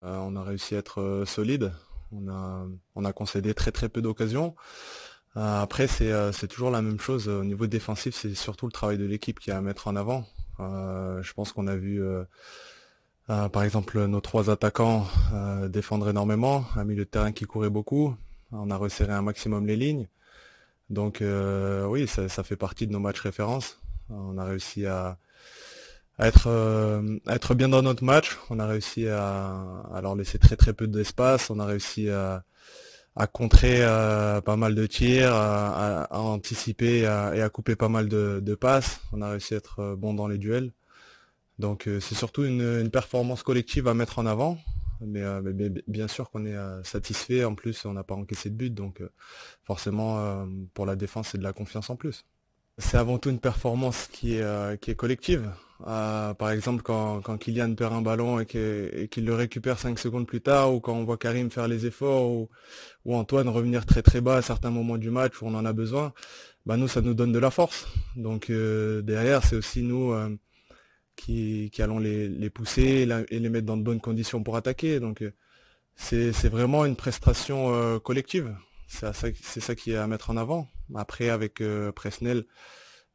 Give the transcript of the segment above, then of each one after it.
On a réussi à être solide. On a concédé très peu d'occasions. Après, c'est toujours la même chose. Au niveau défensif, c'est surtout le travail de l'équipe qui est à mettre en avant. Je pense qu'on a vu, par exemple, nos trois attaquants défendre énormément, un milieu de terrain qui courait beaucoup. On a resserré un maximum les lignes. Donc oui, ça fait partie de nos matchs références. On a réussi à être bien dans notre match. On a réussi à leur laisser très peu d'espace. On a réussi à contrer pas mal de tirs, à anticiper et à couper pas mal de passes. On a réussi à être bon dans les duels. Donc c'est surtout une performance collective à mettre en avant. Mais bien sûr qu'on est satisfait. En plus, on n'a pas encaissé de but. Donc forcément, pour la défense, c'est de la confiance en plus. C'est avant tout une performance qui est collective. Par exemple, quand Kylian perd un ballon et qu'il le récupère 5 secondes plus tard, ou quand on voit Karim faire les efforts, ou Antoine revenir très bas à certains moments du match où on en a besoin, bah nous, ça nous donne de la force. Donc derrière, c'est aussi nous qui allons les pousser et les mettre dans de bonnes conditions pour attaquer. Donc c'est vraiment une prestation collective. C'est ça qui est à mettre en avant. Après, avec Presnel,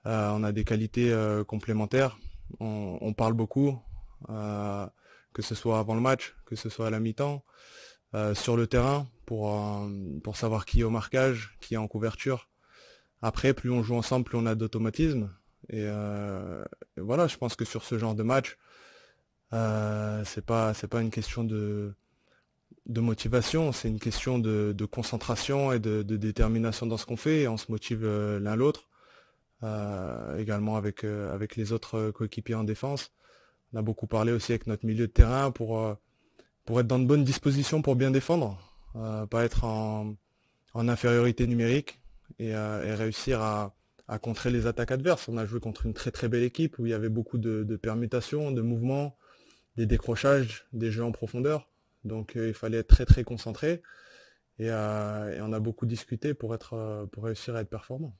on a des qualités complémentaires. On parle beaucoup, que ce soit avant le match, que ce soit à la mi-temps, sur le terrain, pour savoir qui est au marquage, qui est en couverture. Après, plus on joue ensemble, plus on a d'automatisme. Et voilà, je pense que sur ce genre de match, c'est pas une question de motivation, c'est une question de concentration et de détermination dans ce qu'on fait. Et on se motive l'un l'autre, également avec les autres coéquipiers en défense. On a beaucoup parlé aussi avec notre milieu de terrain pour être dans de bonnes dispositions pour bien défendre, pas être en infériorité numérique et réussir à contrer les attaques adverses. On a joué contre une très belle équipe où il y avait beaucoup de permutations, de mouvements, des décrochages, des jeux en profondeur. Donc il fallait être très concentré et on a beaucoup discuté pour réussir à être performant.